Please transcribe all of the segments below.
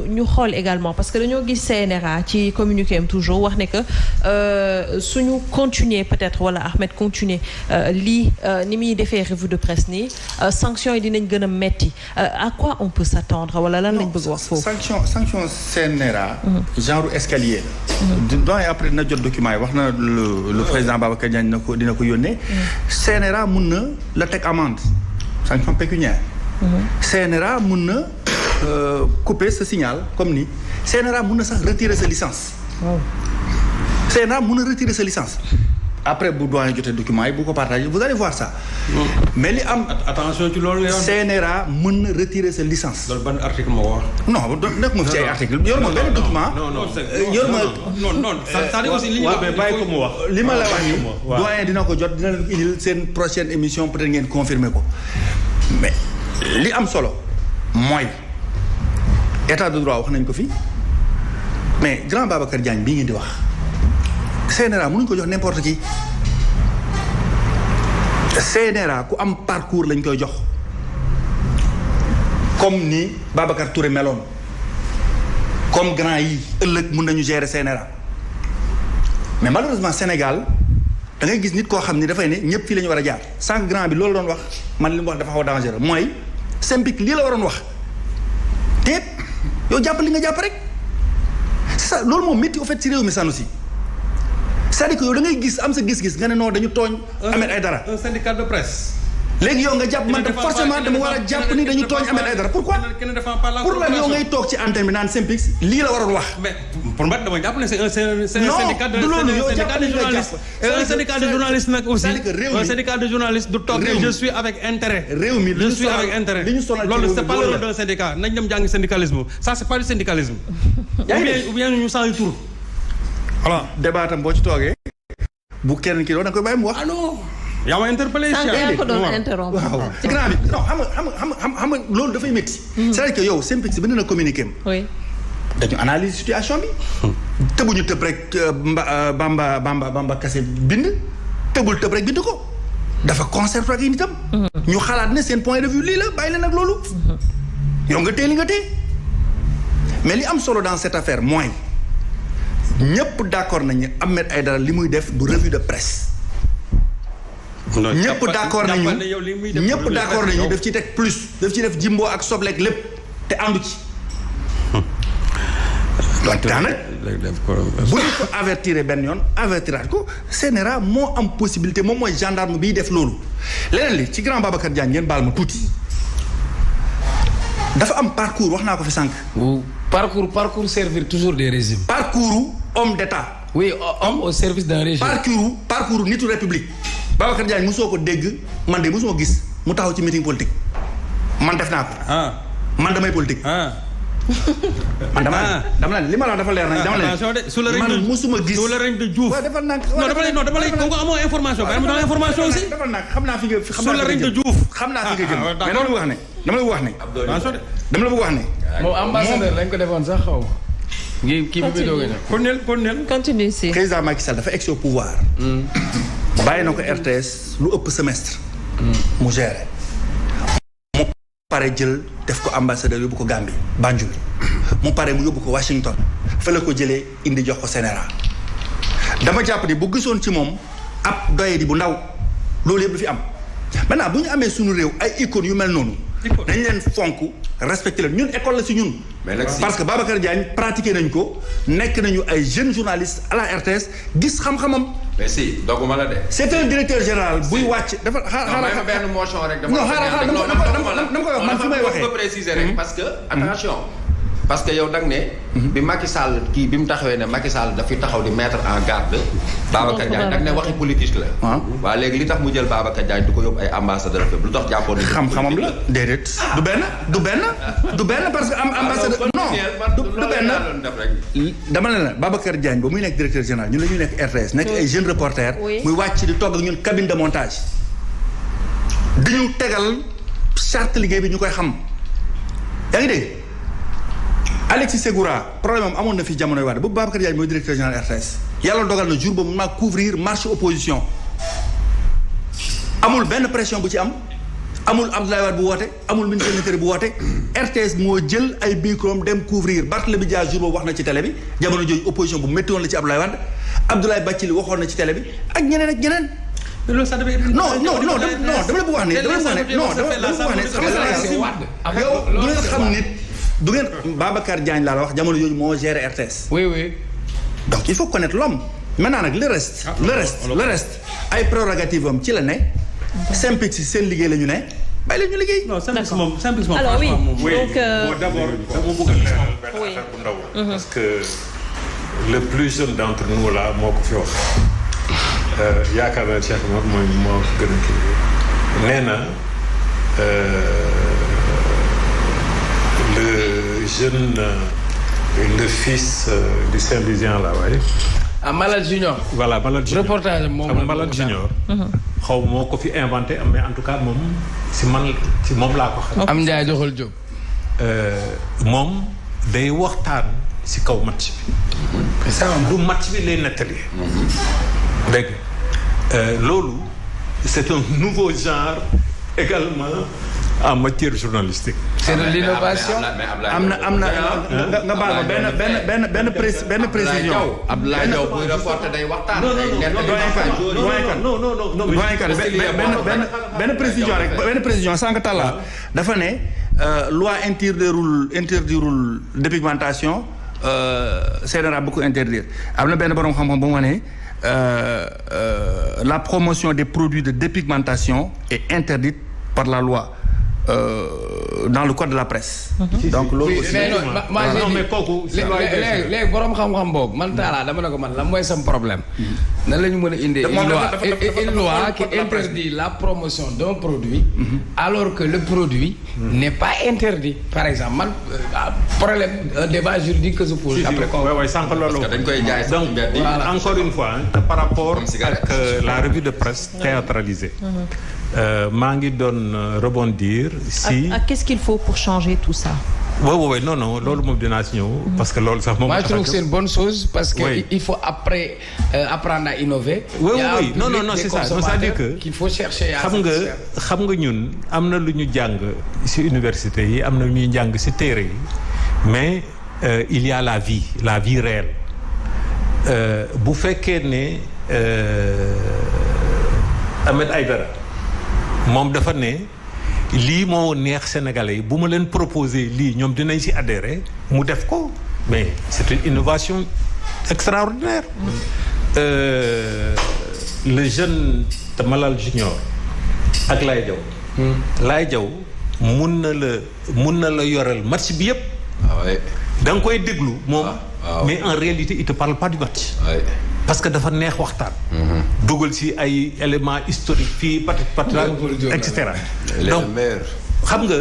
ñu xool également parce que dañoo gis CNRA ci communiqué am toujours wax ne que suñu continuer peut-être wala Ahmed continuer lii ni muy defee revue de presse nii sanctions yi dinañ gën a metti à quoi on peut s'attendre wala lan lañ bëgg wax foofu. sanction CNRA. genre escalier la. donc après dina jot document yi wax na le président Babacar Diagne dina ko yónnee. CNRA mun na la teg amende sanction pécuniaire. CNRA mun na couper ce signal comme ni CNRA mun na sax retirer sa licence. CNRA mun na retirer sa licence. après bu doyen jotee document yi bu ko partager vous allez voir ça. mais li am. attention ci loolu nga CNRA mën na retirer sa licence. loolu ban article moo wax. non nekk ma fi ci ay article yor ma benn document. yor ma non c'est-à-dire aussi li ñu bàyyi ko mu wax. li ma la wax nii doyen dina ko jot dina leen ko indil seen prochaine émission peut-être ngeen confirmer ko mais li am solo mooy état de droit wax nañ ko fi mais grand Babacar Diagne bii ngeen di wax. CNRA mënuñ ko jox n'importe qui CNRA ku am parcours lañ koy jox comme ni Babacar Touré meloon comme grand yi ëllëg mun nañu gérer CNRA mais malheureusement Sénégal da ngay gis nit koo xam ni dafay ne ñëpp fii la ñu war a jaar sànq grand bi loolu doon wax man li mu wax dafa xaw a dangereux mooy SYNPICS lii la waroon wax te yow jàpp li nga jàpp rek c'est ça loolu moom métti au fait ci réew mi Sanoussi c'est-à-dire que yow da ngay gis am sa gis-gis nga ne non dañu tooñ Ahmed Aïdara un syndicat de presse. léegi yow nga jàpp man de forcément dama war a jàpp ni dañu tooñ Ahmed Aïdara pourquoi pour lan yow ngay toog ci antenne bi naan SYNPICS lii la waroon wax. mais pour man dama jàpp ne c'est un syndicat de journalistes un syndicat de journalistes nag aussi un syndicat de journalistes du toog je suis avec intérêt. réew mi je suis avec intérêt loolu c'est pas le rôle d'un syndicat nañ dem jàngi syndicalisme ça c'est pas du syndicalisme. ou bien ñu change tur. voilà débat tam boo ci toogee bu kenn ki doon da nga koy bàyyi mu wax. ah non yaa ma interpellé. yaa ko doon interrompre. waaw grand bi non xam nga loolu dafay métti. c'est-à-dire que yow SYNPICS bind na communiqué am. oui. dañu analyse situation bi. tëbuñu tëb rek Bamba Kassé bind. tëbul tëb rek bind ko. dafa concerté ak yi nitam. ñu xalaat ne seen point de vue lii la bàyyi leen ak loolu. yow nga tee li nga tee. mais li am solo dans cette affaire mooy. ñëpp d'accord nañu Ahmed Aïdara li muy def du revue de presse. ñëpp d'accord nañu daf ci teg plus daf ci def jimbo ak sobleek lépp te àndu ci. donc daanaka bu ñu ko avertir benn yoon avertiraat ko CNRA moo am possibilité moom mooy gendarme biy def loolu. leneen li ci grand Babacar Diagne ngeen baal ma tuuti dafa am parcours wax naa ko fi sànq. parcours servir toujours des régimes. parcours homme d'État. oui homme au service d'un régime. parcours nitu république. Babacar Diagne mosoo ko dégg man de mosoo gis mu taxaw ci meeting politique man def naa ko. man damay politique. man dama li ma la dafa leer nañ. dama leen man mosuma gis. sous le règne de Diouf. waaw defal naa non dama lay comme que amoo information. ba amoo information aussi. defal naa xam naa fi nga. sous le règne de Diouf. xam naa fi nga jëm mais dama la bëgg wax ne. moom ambassadeur lañ ko defoon sax xaw ma. kii bi doog a ñëw. kon continue si. président Macky Sall dafa egsi au pouvoir. bàyyi na ko RTS lu ëpp semestre. mu géré. mu pare jël def ko ambassadeur yóbbu ko Gambie Banjul. mu pare mu yóbbu ko Washington. fa la ko jëlee indi jox ko CNRA. dama jàpp ni bu gisoon ci moom ab doyadi bu ndaw loolu yëpp du fi am. maintenant bu ñu amee suñu réew ay icônes yu mel noonu. dañ leen fonk respecté leen ñun école la si ñun. parce que Babacar Diagne pratiqué nañ ko nekk nañu ay jeunes journalistes à la RTS gis xam-xamam. mais si dogguma la de. c'est un directeur général buy wàcc dafa xaaral benn motion rek. dama koy wax man fi may waxee. préciser rek parce que attention. parce que yow da nga ne. bi Macky Sall bi mu taxawee ne Macky Sall dafay taxaw di mettre en garde. Babacar Diagne da nga ne waxi politique la. waaw léegi li tax mu jël Babacar Diagne du ko yóbbu ay ambassadeur lu tax jàppoon ni. xam-xamam la déedéet. du benn parce que ambassadeur non du benn. dama ne la Babacar Diagne ba muy nekk directeur général ñun la ñuy nekk RTS nekk ay jeunes reporters. muy wàcc di togg ak ñun cabine de montage. di ñu tegal charte liggéey bi ñu koy xam yaa ngi dégg. Alexis Segura problème am amoon na fi jamonoy waat boobu Babacar Diagne mooy directeur général RTS yàlla dogal na jour boobu maa couvrir marche opposition amul benn pression bu ci am amul Abdoulaye Wade bu woote amul ministre de l'Intérieur bu woote RTS moo jël ay microm dem couvrir Barthélémy Dias jour boobu wax na ci télé bi jamono jooju opposition bu métti woon la ci Abdoulaye Wade Abdoulaye Bathily waxoon na ci télé bi ak ñeneen ak ñeneen. loolu sax dama dama la bëgg wax ne yow du ngeen xam nit du ngeen Babacar Diagne laa la wax jamono jooju moo géré RTS. oui. donc il faut connaître l'homme maintenant nag le reste ay prérogatives am ci la ne. Synpics si seen liggéey la ñu ne bàyyi la ñu liggéey. non Synpics moom alors oui donc d'abord dama bëgg a leeral benn affaire bu ndaw. parce que le plus jeune d'entre nous là moo ko fi wax. yaakaar naa Cheikh Omar mooy moo gën a kii nee na le jeune le fils du Saint-Louisien là waaye. Malal Junior. voilà Malal Junior reportage moom Malal Junior. xaw moo ko fi inventé mais en tout cas moom si moom laa ko xam. am Ndiaye doxal Diop. moom day waxtaan si kaw match bi. du match bi lay nettali. dégg loolu c'est un nouveau genre également en matière journalistique. c'est de l'innovation. am na nga baal ma benn précision. Abdoulaye Diaw buy reporté day waxtaan. benn précision sànq Talla dafa ne loi interdirul dépigmentation CNRA bu ko interdire am na benn borom xam-xam bu mu ne la promotion des produits de dépigmentation est interdite par la loi dans le code de la presse. donc loolu aussi. non mais kooku. léegi borom xam-xam boobu man Talla dama ne ko man la mooy sam problème. nan la ñu mën a indee une loi qui interdit la promotion d'un produit. alors que le produit n'est pas interdit. par exemple man problème un débat juridique que je pose. après oui sànq loolu. parce que dañ koy jaay donc encore une fois par rapport ak la revue de presse théâtralisée. maa ngi doon rebondir si. qu'est-ce qu'il faut pour changer tout ça. oui non loolu moom dinaa si ñëw. parce que loolu sax moom. moi je trouve que c'est une bonne chose parce que il faut après apprendre à innover. oui non c'est ça c'est-à-dire que qu'il faut chercher à. xam nga ñun am na lu ñu jàng si université yi am na lu ñuy jàng si téere yi mais il y a la vie réelle bu fekkee ne Ahmed Aïdara moom dafa ne lii moo neex Sénégalais yi bu ma leen proposer lii ñoom dinañ ci adhérer mu def ko mais c'est une innovation extraordinaire. Le jeune te Malal Junior ak Laye Diaw. Laye Diaw mun na la yoral match bi yëpp. da nga koy déglu moom. mais en réalité il te parle pas du match. parce que dafa neex waxtaan. dugal ci ay éléments historiques fii pat et cetera. donc xam nga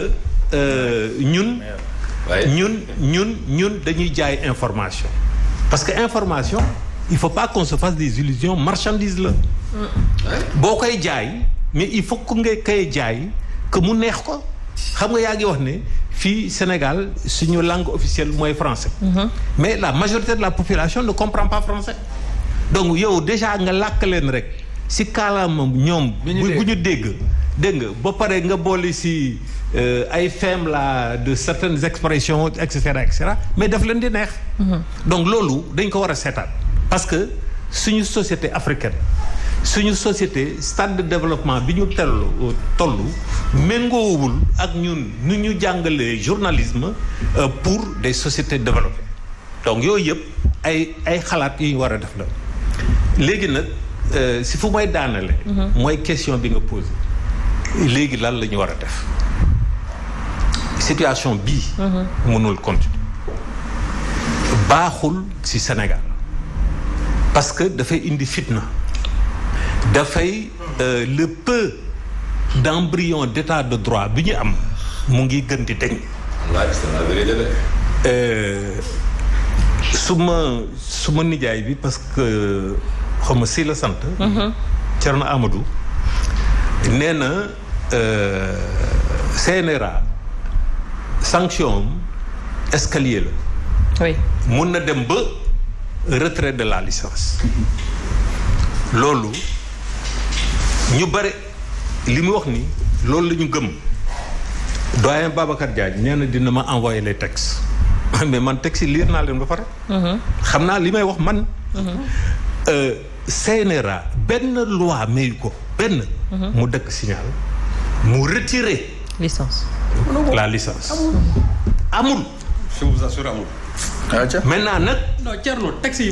ñun dañuy jaay information. parce que information il faut pas qu'on se fasse des illusions marchandise la. boo koy jaay mais il faut que nga koy jaay que mu neex ko. xam nga yaa ngi wax ne fii Sénégal suñu langue officielle mooy français. mais la majorité de la population ne comprend pas français. donc yow déjà nga làkk leen rek si kaalaama ñoom. bu ñu dégg nga ba pare nga boole si ay fem la de certaines expressions et cetera mais daf leen di neex. donc loolu dañ ko war a seetaat parce que suñu société africaine suñu société stade de développement bi ñu toll méngoowul ak ñun nu ñu jàngalee journalisme pour des sociétés développées donc yooyu yëpp ay xalaat yu ñu war a def la. léegi nag si fu may daanale. mooy question bi nga posé. léegi lan la ñu war a def. situation bii. mënul continuer. baaxul ci Sénégal. parce que dafay indi fitna. dafay le peu d'embryon d'état de droit bi ñu am mu ngi gën di deñ. su ma nijaay bi parce que. xaw ma si la sant. Thierno Amadou. nee na CNRA sanction escalier la. oui mun na dem ba retrait de la licence. loolu ñu bare li mu wax ni loolu la ñu gëm doyen Babacar Diagne nee na dina ma envoyer les textes mais man texte yi lire naa leen ba pare. xam naa li may wax man. CNRA benn loi mayu ko benn. mu dëkk signal mu retirer. licence. la licence. amul. je vous assure amul. maintenant nag. non Thierno texte yi.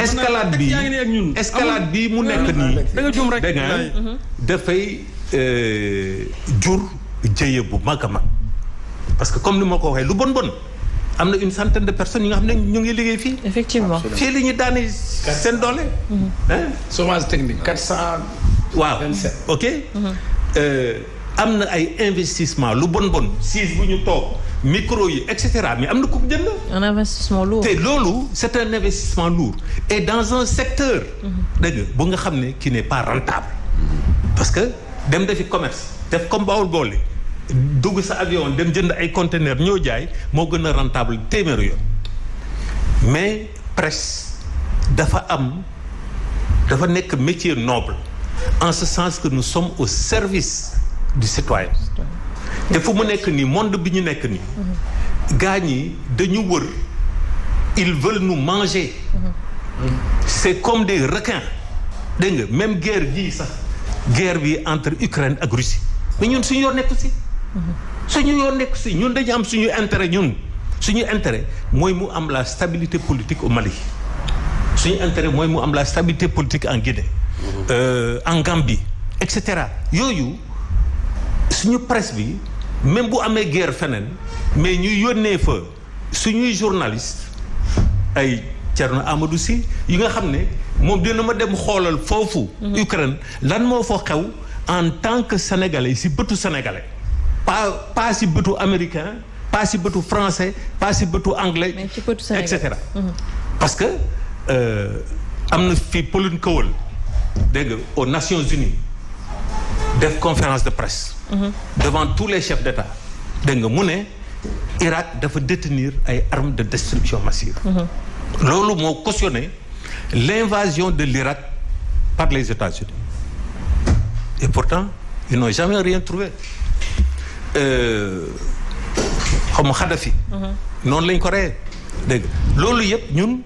escalade bi mu nekk nii. da nga juum rek dégg nga dafay jur jëye bu mag a mag parce que comme ni ma ko waxee lu bon am na une centaine de personnes yi nga xam ne ñu ngi liggéey fii. effectivement fii li ñu daane seen doole. chômage technique 400. waaw 27. ok. am na ay investissement lu bon siis bu ñu toog micro yi et cetera mais am na ku jënd. un investissement lourd. te loolu c'est un investissement lourd et dans un secteur. dégg nga bu nga xam ne qui n'est pas rentable. parce que dem defi commerce def comme Bawol boole dugg sa avion dem jënd ay conteneurs ñoo jaay moo gën a rentable téeméeru yoon mais presse dafa nekk métier noble en ce sens que nous sommes au service du citoyen te fu mu nekk nii monde bi ñu nekk nii gaa ñi dañu wër ils veulent nous manger c'est comme des requins dégg nga même guerre bii sax guerre bi entre Ukraine ak Russie mais ñun suñu yoon nekk si ñun dañu am suñu intérêt suñu intérêt mooy mu am la stabilité politique au Mali suñu intérêt mooy mu am la stabilité politique en Guinée en Gambie et cetera yooyu suñu presse bi même bu amee guerre feneen mais ñu yónnee fa suñuy journaliste ay Thierno Amadou Sy yi nga xam ne moom dina ma dem xoolal foofu Ukraine lan moo fa xew en tant que sénégalais si bëtu sénégalais pas si bëtu américain pas si bëtu français pas si bëtu anglais et cetera parce que am na fi Pauline Kowal dégg nga aux Nations Unies def conférence de presse devant tous les chefs d'État dégg nga mu ne Irak dafa détenir ay armes de destruction massive loolu moo cautionné l'invasion de l'Irak par les États-Unis et pourtant ils n'ont jamais rien trouvé xaw ma Kadhafi noonu lañ ko reyee dégg nga loolu yëpp ñun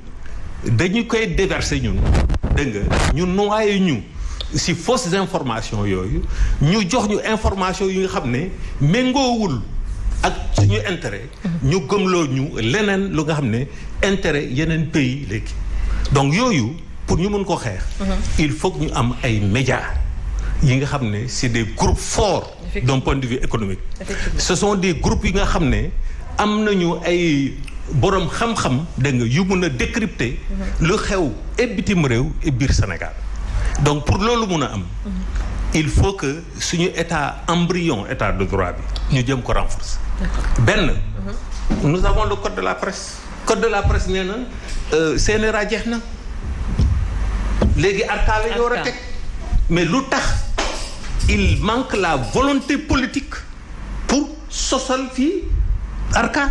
dañu koy déverser ñun dégg nga ñu noyé ñu si fausses informations yooyu ñu jox ñu information yi nga xam ne méngoowul ak suñu intérêt ñu gëmloo ñu leneen lu nga xam ne intérêt yeneen pays léegi donc yooyu pour ñu mën ko xeex il faut que ñu am ay médias yi nga xam ne c'est des groupes forts d'un point de vue économique ce sont des groupes yi nga xam ne am nañu ay boroom xam-xam dégg nga yu mën a décrypter lu xew et bitim réew et biir Sénégal donc pour loolu mun a am il faut que suñu état embryon état de droit bi ñu jëm ko renforcer benn nous avons le code de la presse nee na CNRA jeex na léegi ARCA la ñu war a teg mais lu tax il manque la volonté politique pour sosal fii ARCA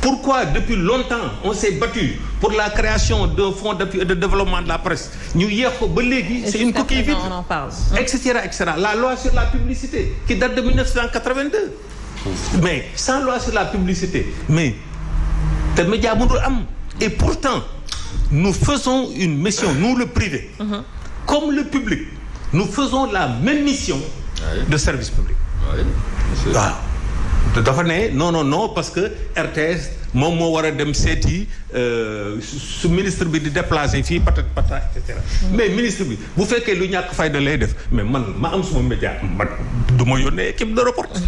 pourquoi depuis longtemps on s'est battu pour la création d'un fonds d'appui et de développement de la presse ñu yéex ko ba léegi c'est une coquille vide et cetera la loi sur la publicité qui date de 1982 mais sans loi sur la publicité mais te média mënul am et pourtant nous faisons une mission nous le privé comme le public nous faisons la même mission de service public waaw dafa ne non parce que RTS moom moo war a dem seeti su ministre bi di déplacer fii patat et cetera mais ministre bi bu fekkee lu ñàkk fayda lay def mais man ma am suma média man du ma yónnee équipe de reporter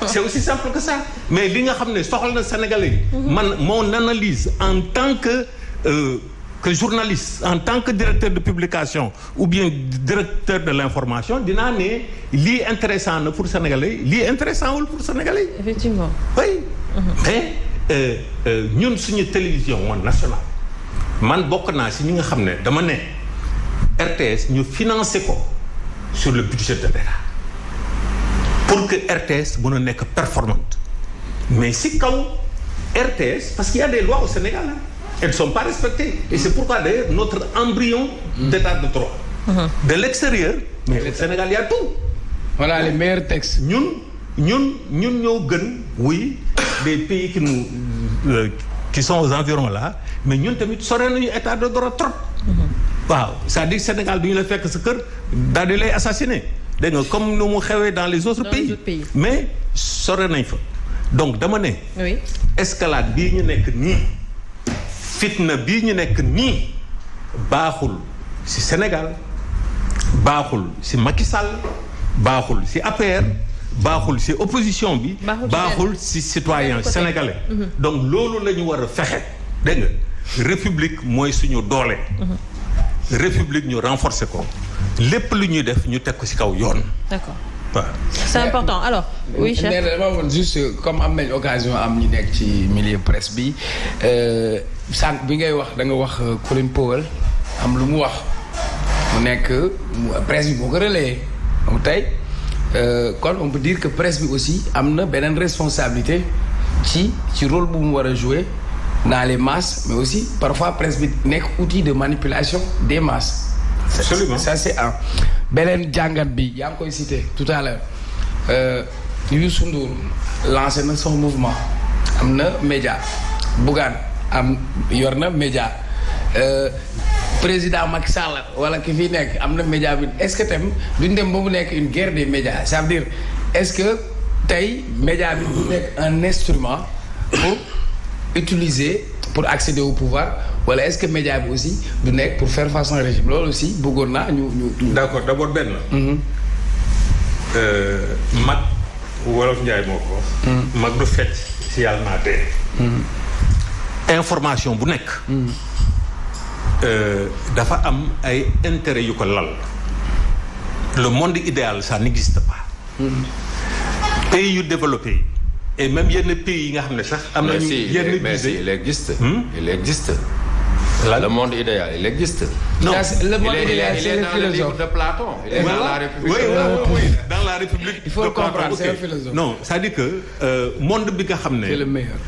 c'est aussi simple que ça mais li nga xam ne soxal na Sénégalais yi man mon analyse en tant que journaliste en tant que directeur de publication ou bien directeur de l'information dinaa ne lii intéressant na pour Sénégalais lii intéressant wul pour Sénégalais effectivement oui mais ñun suñu télévision nationale man bokk naa si ñi nga xam ne dama ne RTS ñu financer ko sur le budget de l'État pour que RTS mën a nekk performante mais si kaw RTS parce qu'il y a des lois au Sénégal elles ne sont pas respectées et c'est pourquoi d'ailleurs notre embryon d'état de droit de l'extérieur mais au Sénégal il y a tout on a les meilleurs textes. ñun ñoo gën oui des pays qui sont aux environs là mais ñun tamit sore nañu état de droit trop. waaw c'est-à-dire Sénégal du ñu la fekk sa kër daal di lay assassiner dégg nga comme nu mu xewee dans les autres pays mais sore nañ fa donc dama ne. oui escalade bii ñu nekk nii fitna bii ñu nekk nii baaxul ci Sénégal baaxul ci Macky Sall baaxul ci APR. baaxul ci opposition bi. baaxul ci citoyen sénégalais. donc loolu la ñu war a fexe dégg nga république mooy suñu doole. république ñu renforcer ko lépp lu ñuy def ñu teg ko ci kaw yoon. d'accord waaw. c'est important alors. oui chef dama woon juste comme am nañ occasion am ñu nekk ci milieu presse bi sànq bi ngay wax da nga wax Colin Powell am lu mu wax mu nekk presse bi boo ko relayé donc tey. kon on peut dire que presse bi aussi am na beneen responsabilité ci rôle bu mu war a jouer dans les masses mais aussi parfois presse bi nekk outil de manipulation des masses. Absolument. Ça c'est un beneen jàngat bi yaa ngi koy cité tout à l'heure Youssou Ndour lancé na son mouvement am na média Bougane yor na média président Macky Sall wala ki fi nekk am na média bi est-ce que tam duñ dem ba mu nekk une guerre des médias ça veut dire est-ce que tey média bi du nekk un instrument pour utiliser pour accéder au pouvoir wala est-ce que média bi aussi du nekk pour faire face à un régime loolu aussi bëggoon naa ñu. d'accord d'abord benn. mag wolof Njaay moo ko wax. mag du fecc ci yàlla naa dee. information bu nekk. dafa am ay intérêt yu ko lal le monde idéal ça n'existe pas. pays yu développé et même yenn pays yi nga xam ne sax am nañu yenn budget il existe. Il existe. Le monde idéal il existe. non le monde idéal c'est le philosophe. Il est dans le livre de Platon. Il est dans la République. Oui, dans la République. Il faut le comprendre, c'est un philosophe. Non, c'est-à-dire que monde bi nga xam ne. c'est le meilleur.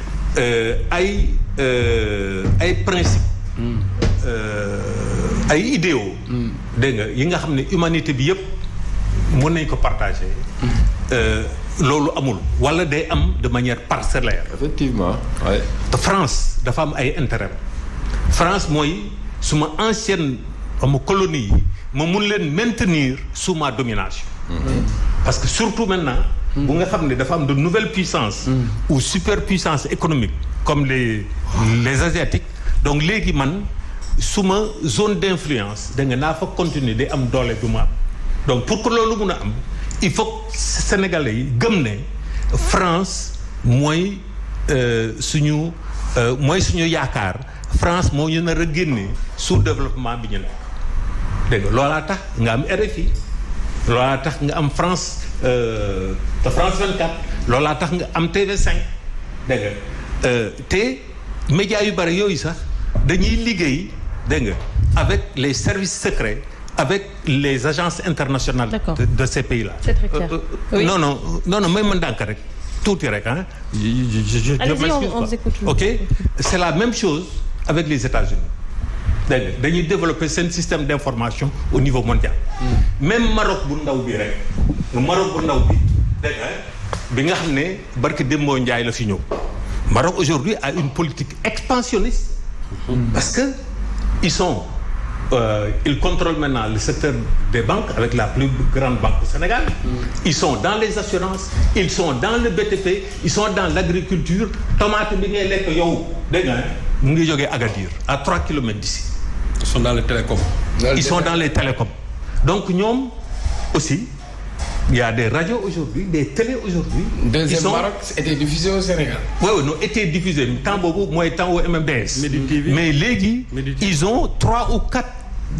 ay principes. ay idéaux. dégg nga yi nga xam ne humanité bi yëpp mën nañ ko partager. loolu amul wala day am de manière parcellaire. Effectivement. Ouais. te France dafa am ay intérêt. France mooy suma ancienne ama colonie yi ma mun leen maintenir sous ma domination. parce que surtout maintenant. bu nga xam ne dafa am de nouvelles puissances. ou superpuissances économiques comme les asiatiques. donc léegi man suma zone d'influence da nga naa fa continuer di am doole bu ma am donc pour que loolu mun a am il faut que sénégalais yi gëm ne France mooy suñu yaakaar France moo ñu nar a génne sous-développement bi ñu nekk dégg nga loolaa tax nga am RFI loolaa tax nga am France 24 loolaa tax nga am TV5 dégg nga te médias yu bari yooyu sax dañuy liggéey dégg nga avec les services secrets avec les agences internationales de ces pays-là. C'est très clair. Oui. Non may ma ndànk rek tuuti rek ah. Allez-y, on vous écoute. Ok, c'est la même chose avec les États-Unis. dégg nga dañuy développer seen système d'information au niveau mondial. Même Maroc bu ndaw bi rek Maroc bu ndaw bi dégg nga bi nga xam ne barke Dembo Ndiaye la fi ñëw. Maroc aujourd'hui a une politique expansionniste. Parce que ils contrôlent maintenant le secteur des banques avec la plus grande banque au Sénégal. Ils sont dans les assurances, ils sont dans le BTP, ils sont dans l'agriculture. Tomate bi ngay lekk yow dégg nga mu ngi jógee Agadir à 3 kilomètres d'ici. Ils sont dans les télécoms. Ils sont dans les télécoms. Donc ñoom aussi il y a des radios aujourd'hui, des télés aujourd'hui. Deuxième Maroc était diffusé au Sénégal. Oui, non, était diffusé. Temps boobu mooy temps au MMBS. Mais léegi ils ont 3 ou 4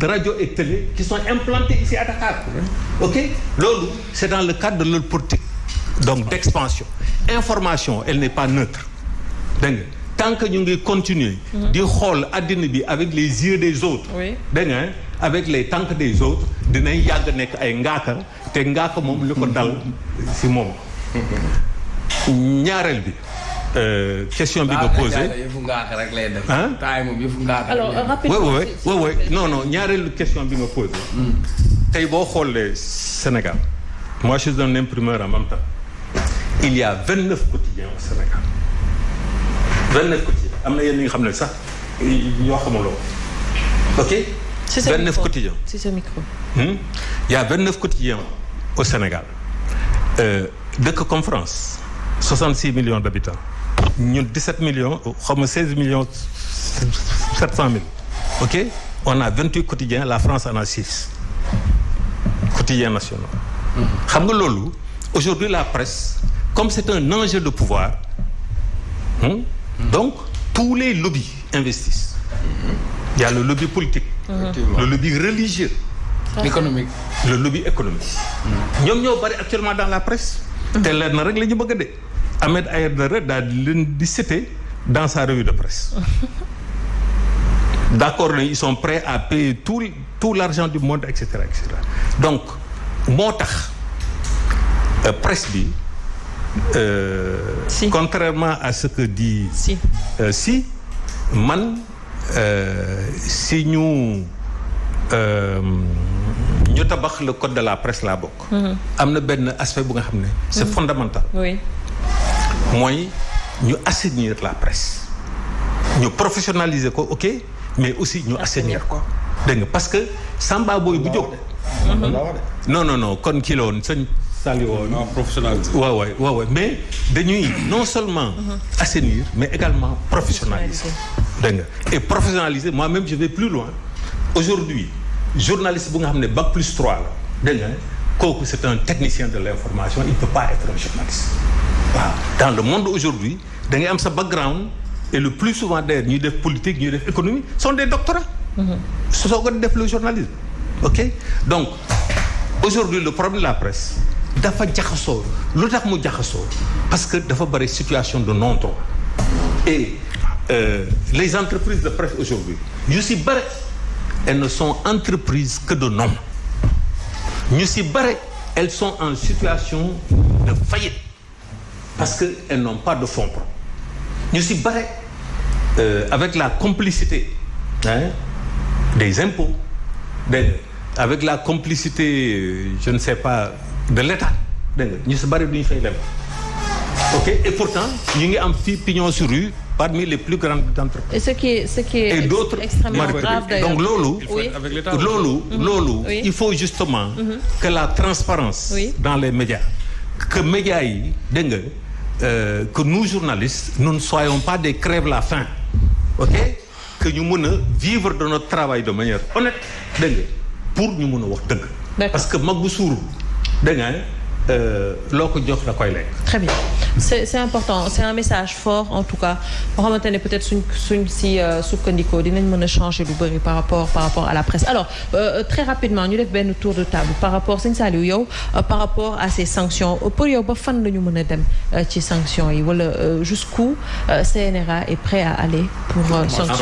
radios et télé qui sont implantés ici à Dakar. Ok, loolu c'est dans le cadre de leur politique donc d'expansion. Information, elle n'est pas neutre. Dégg nga tant que ñu ngi continuer. di xool addina bi avec les yeux des autres. dégg nga avec les tànk des autres dinañ yàgg nekk ay ngaaka te ngaaka moom li ko dal si moom. ñaareel bi question bi nga posé. yëfu ngaaka rek lay def. ah taay moom yëfu ngaaka. alors rapidement oui non ñaareelu question bi nga posé. tey boo xoolee Sénégal moi je suis un imprimeur en même temps. Il y a 29 quotidiens au Sénégal. 29 quotidiens. Am na yenn yi nga xam ne sax yoo xamuloo. Ok. 29 quotidiens. C'est ce micro. Il y a 29 quotidiens au Sénégal. Dëkk comme France, 66 millions d'habitants. Ñun 17 millions, xaw ma 16 millions 700 000. Ok. On a 28 quotidiens, la France en a 6 quotidiens nationaux. Xam nga loolu, aujourd'hui la presse, comme c'est un enjeu de pouvoir, donc tous les lobbies investissent. Il y a le lobby politique, le lobby religieux, l'économique, le lobby économique. ñoom ñoo bari actuellement dans la presse. te leer na rek la ñu bëgg a de. Ahmed Aïdara daal di leen di citer dans sa revue de presse. D'accord, ils sont prêts à payer tout l'argent du monde, etc., etc. Donc moo tax presse bi contrairement à ce que dit si man si ñu tabax le code de la presse laa bokk. am na benn aspect bu nga xam ne c'est fondamental. Oui. mooy ñu assainir la presse ñu professionnaliser ko, ok, mais aussi ñu assainir ko. dégg nga parce que Samba Boy bu jóg. non kon kii la woon sëñ Saliou. non professionnaliser. waaw mais dañuy non seulement assainir mais également professionnaliser. dégg nga et professionnaliser, moi-même je vais plus loin. Aujourd'hui journaliste bu nga xam ne bac plus 3 la dégg nga kooku c'est un technicien de l'information, il peut pas être un journaliste. waaw dans le monde aujourd'hui da ngay am sa background et le plus souvent d'ailleurs ñuy def politique ñuy def économie sont des doctorats. soo ko def le journalisme. ok donc aujourd'hui le problème de la presse dafa jaxasoo. lu tax mu jaxasoo parce que dafa bari situation de non-droit et les entreprises de presse aujourd'hui yu si bari elles ne sont entreprises que de nom. ñu si bari elles sont en situation de faillite parce que elles n'ont pas de fonds propres. ñu si bari avec la complicité des impôts, avec la complicité, je ne sais pas, de l'État. Nous sommes barrés d'une feuille. Ok, et pourtant, nous avons fait pignon sur rue parmi les plus grandes entreprises. Et ce qui est extrêmement grave d'ailleurs. Donc, Lolo, oui. il faut justement que la transparence dans les médias, que médias, que nous journalistes, nous ne soyons pas des crève-la-faim. Ok? Que nous puissions vivre de notre travail de manière honnête, pour nous puissions dire. Parce que Magbousourou, très bien, c'est important, c'est un message fort en tout cas. Peut-être si sukkandiko dinañ mën changer lu bari par rapport à la presse. Alors très rapidement ñu def benn tour de table par rapport Sëñ Saliou yow par rapport à ces sanctions pour yow ba fan la ñu mën a dem ci sanctions yi wala jusqu'où CNRA est prêt à aller pour sanctionner.